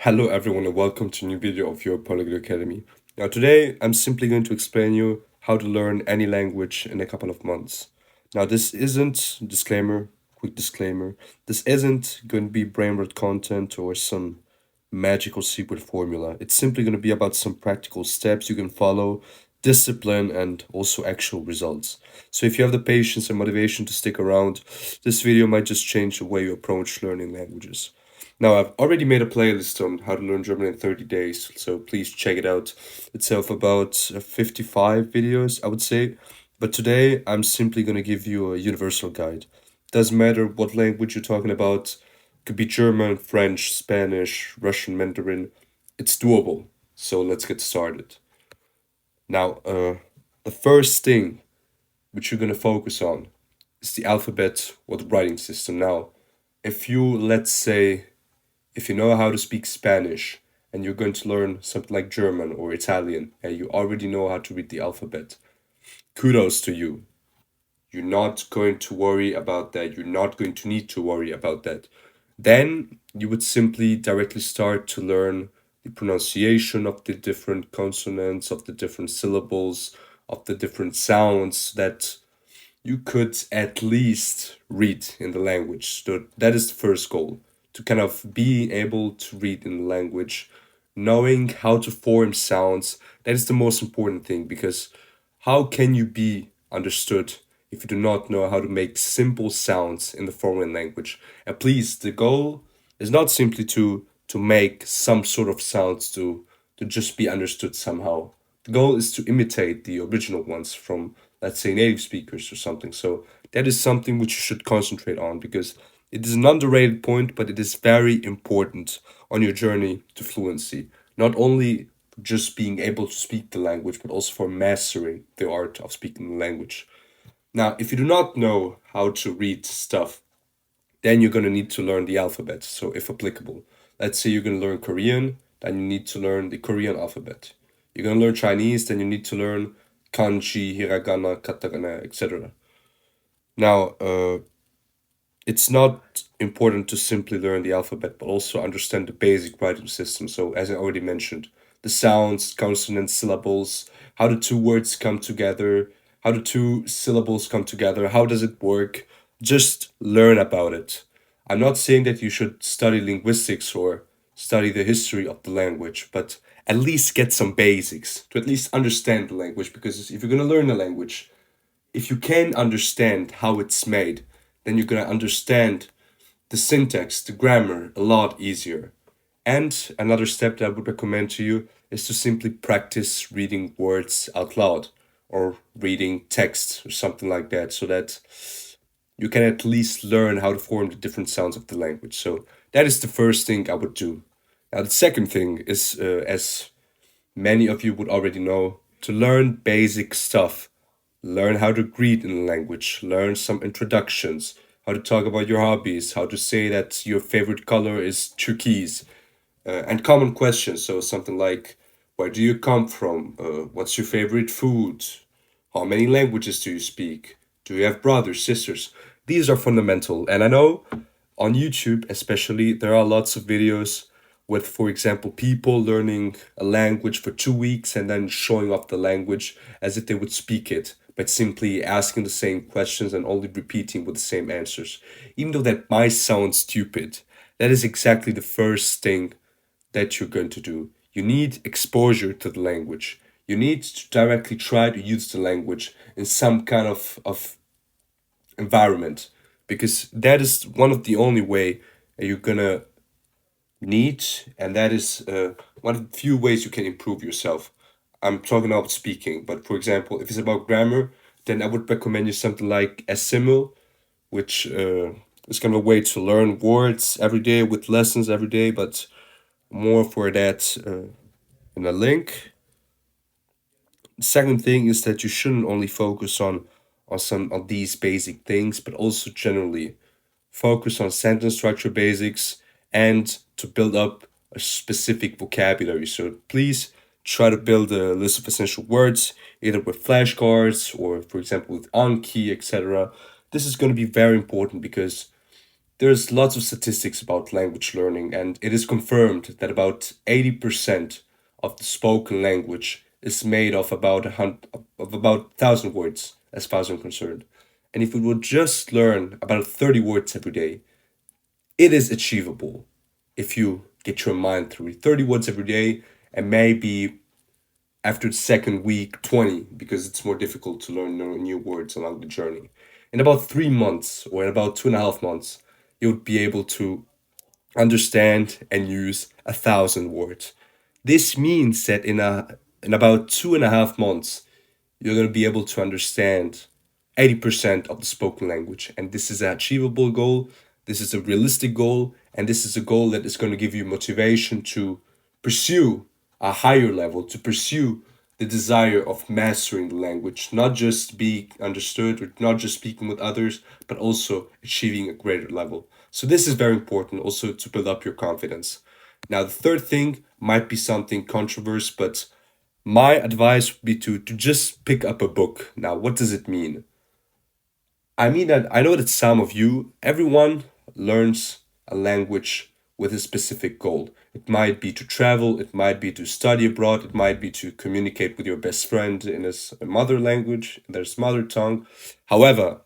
Hello everyone and welcome to a new video of Your Polyglot Academy. Now today I'm simply going to explain you how to learn any language in a couple of months. Now this isn't, quick disclaimer, this isn't going to be brainword content or some magical secret formula. It's simply going to be about some practical steps you can follow, discipline, and also actual results. So if you have the patience and motivation to stick around, this video might just change the way you approach learning languages. Now, I've already made a playlist on how to learn German in 30 days, so please check it out. It's of about 55 videos, I would say. But today, I'm simply going to give you a universal guide. Doesn't matter what language you're talking about, could be German, French, Spanish, Russian, Mandarin. It's doable. So let's get started. Now, the first thing which you're going to focus on is the alphabet or the writing system. Now, if you, let's say, if you know how to speak Spanish and you're going to learn something like German or Italian and you already know how to read the alphabet, kudos to you. You're not going to worry about that. You're not going to need to worry about that. Then you would simply directly start to learn the pronunciation of the different consonants, of the different syllables, of the different sounds that you could at least read in the language. So that is the first goal, to kind of be able to read in the language, knowing how to form sounds. That is the most important thing, because how can you be understood if you do not know how to make simple sounds in the foreign language? And please, the goal is not simply to make some sort of sounds to just be understood somehow. The goal is to imitate the original ones from, let's say, native speakers or something. So that is something which you should concentrate on, because it is an underrated point, but it is very important on your journey to fluency. Not only just being able to speak the language, but also for mastering the art of speaking the language. Now, if you do not know how to read stuff, then you're going to need to learn the alphabet. So, if applicable, let's say you're going to learn Korean, then you need to learn the Korean alphabet. You're going to learn Chinese, then you need to learn kanji, hiragana, katakana, etc. Now, it's not important to simply learn the alphabet, but also understand the basic writing system. So, as I already mentioned, the sounds, consonants, syllables, how the two words come together, how the two syllables come together, how does it work? Just learn about it. I'm not saying that you should study linguistics or study the history of the language, but at least get some basics to at least understand the language, because if you're going to learn a language, if you can understand how it's made, then you're going to understand the syntax, the grammar a lot easier. And another step that I would recommend to you is to simply practice reading words out loud or reading text or something like that, so that you can at least learn how to form the different sounds of the language. So that is the first thing I would do. Now, the second thing is, as many of you would already know, to learn basic stuff. Learn how to greet in the language, learn some introductions, how to talk about your hobbies, how to say that your favorite color is turquoise, and common questions. So, something like, where do you come from? What's your favorite food? How many languages do you speak? Do you have brothers, sisters? These are fundamental. And I know on YouTube, especially, there are lots of videos with, for example, people learning a language for 2 weeks and then showing off the language as if they would speak it, but simply asking the same questions and only repeating with the same answers. Even though that might sound stupid, that is exactly the first thing that you're going to do. You need exposure to the language. You need to directly try to use the language in some kind of environment, because that is one of the only way you're gonna need, and that is one of the few ways you can improve yourself. I'm talking about speaking, but for example, if it's about grammar, then I would recommend you something like Assimil, which is kind of a way to learn words every day with lessons every day, but more for that in a link. The second thing is that you shouldn't only focus on some of these basic things, but also generally focus on sentence structure basics and to build up a specific vocabulary. So please try to build a list of essential words, either with flashcards or, for example, with Anki, etc. This is going to be very important, because there's lots of statistics about language learning, and it is confirmed that about 80% of the spoken language is made of about 1,000 words, as far as I'm concerned. And if we would just learn about 30 words every day, it is achievable if you get your mind through it. 30 words every day, and maybe after the second week, 20, because it's more difficult to learn new words along the journey. In about 3 months, or in about 2.5 months, you'll be able to understand and use 1,000 words. This means that in about 2.5 months, you're going to be able to understand 80% of the spoken language. And this is an achievable goal. This is a realistic goal. And this is a goal that is going to give you motivation to pursue a higher level, to pursue the desire of mastering the language, not just be understood or not just speaking with others, but also achieving a greater level. So, this is very important also to build up your confidence. Now, the third thing might be something controversial, but my advice would be to just pick up a book. Now, what does it mean? I mean that I know that some of you, everyone learns a language with a specific goal. It might be to travel, it might be to study abroad, it might be to communicate with your best friend in his mother language, in their mother tongue. However,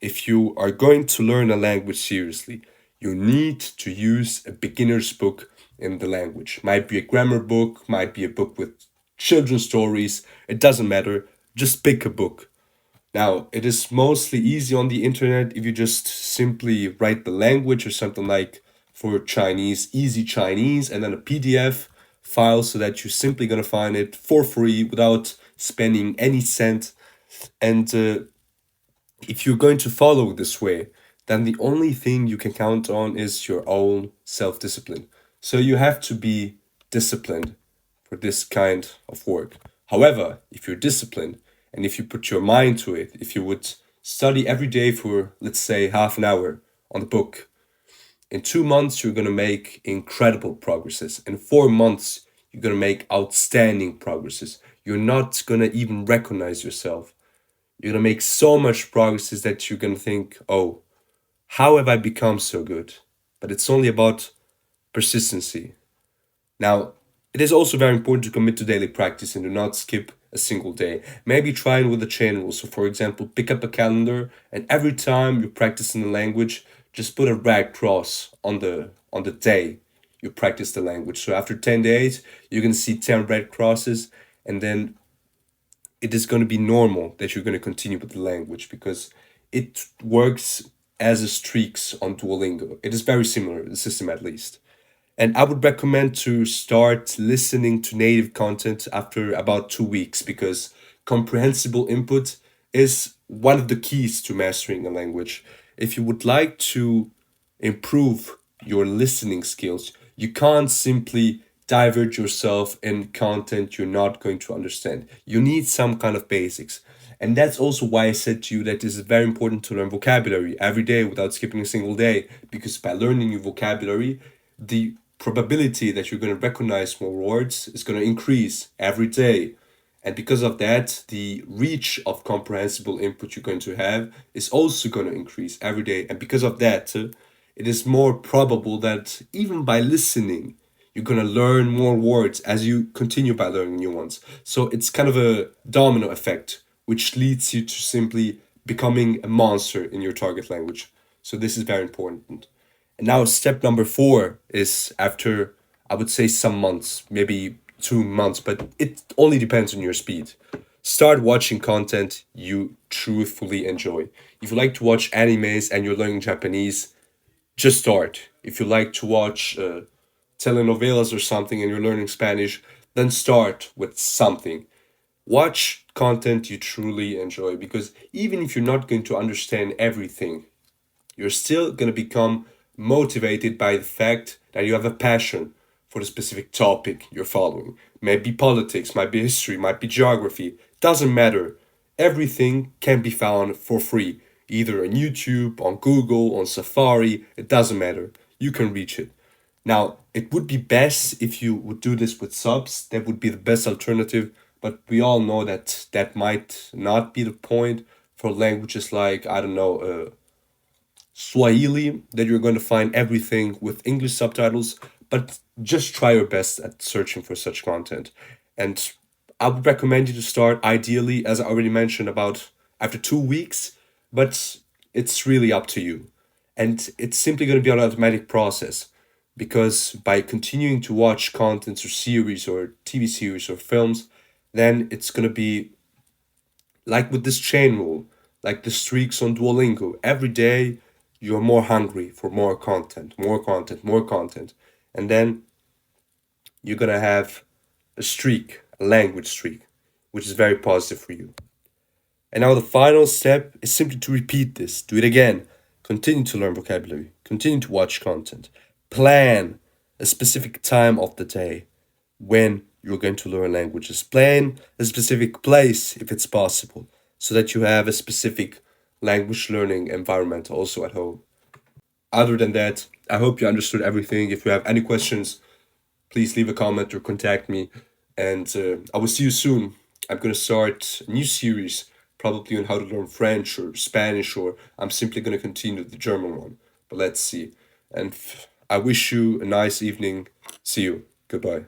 if you are going to learn a language seriously, you need to use a beginner's book in the language. Might be a grammar book, might be a book with children's stories, it doesn't matter. Just pick a book. Now, it is mostly easy on the internet if you just simply write the language or something like for Chinese, easy Chinese, and then a PDF file so that you're simply gonna find it for free without spending any cent. And if you're going to follow this way, then the only thing you can count on is your own self discipline. So you have to be disciplined for this kind of work. However, if you're disciplined and if you put your mind to it, if you would study every day for, let's say, half an hour on the book, in 2 months, you're going to make incredible progresses. In 4 months, you're going to make outstanding progresses. You're not going to even recognize yourself. You're going to make so much progresses that you're going to think, oh, how have I become so good? But it's only about persistency. Now, it is also very important to commit to daily practice and do not skip a single day. Maybe try it with a chain rule. So, for example, pick up a calendar and every time you practice in the language, just put a red cross on the day you practice the language. So after 10 days, you're gonna see 10 red crosses, and then it is going to be normal that you're going to continue with the language because it works as a streaks on Duolingo. It is very similar, the system at least. And I would recommend to start listening to native content after about 2 weeks because comprehensible input is one of the keys to mastering a language. If you would like to improve your listening skills, you can't simply divert yourself in content you're not going to understand. You need some kind of basics. And that's also why I said to you that it is very important to learn vocabulary every day without skipping a single day. Because by learning new vocabulary, the probability that you're going to recognize more words is going to increase every day. And because of that, the reach of comprehensible input you're going to have is also going to increase every day. And because of that, it is more probable that even by listening, you're going to learn more words as you continue by learning new ones. So it's kind of a domino effect, which leads you to simply becoming a monster in your target language. So this is very important. And now step number 4 is after, I would say, some months, maybe 2 months, but it only depends on your speed. Start watching content you truthfully enjoy. If you like to watch animes and you're learning Japanese, just start. If you like to watch telenovelas or something and you're learning Spanish, then start with something. Watch content you truly enjoy because even if you're not going to understand everything, you're still going to become motivated by the fact that you have a passion for the specific topic you're following. Might be politics, might be history, might be geography, doesn't matter. Everything can be found for free, either on YouTube, on Google, on Safari, it doesn't matter. You can reach it. Now, it would be best if you would do this with subs. That would be the best alternative. But we all know that that might not be the point for languages like, I don't know, Swahili, that you're going to find everything with English subtitles, but just try your best at searching for such content. And I would recommend you to start ideally, as I already mentioned, about after 2 weeks, but it's really up to you. And it's simply going to be an automatic process because by continuing to watch contents or series or TV series or films, then it's going to be like with this chain rule, like the streaks on Duolingo. Every day you're more hungry for more content, more content, more content. And then you're gonna have a streak, a language streak, which is very positive for you. And now the final step is simply to repeat this. Do it again. Continue to learn vocabulary. Continue to watch content. Plan a specific time of the day when you're going to learn languages. Plan a specific place if it's possible, so that you have a specific language learning environment also at home. Other than that, I hope you understood everything. If you have any questions, please leave a comment or contact me. And I will see you soon. I'm going to start a new series, probably on how to learn French or Spanish, or I'm simply going to continue the German one. But let's see. And I wish you a nice evening. See you. Goodbye.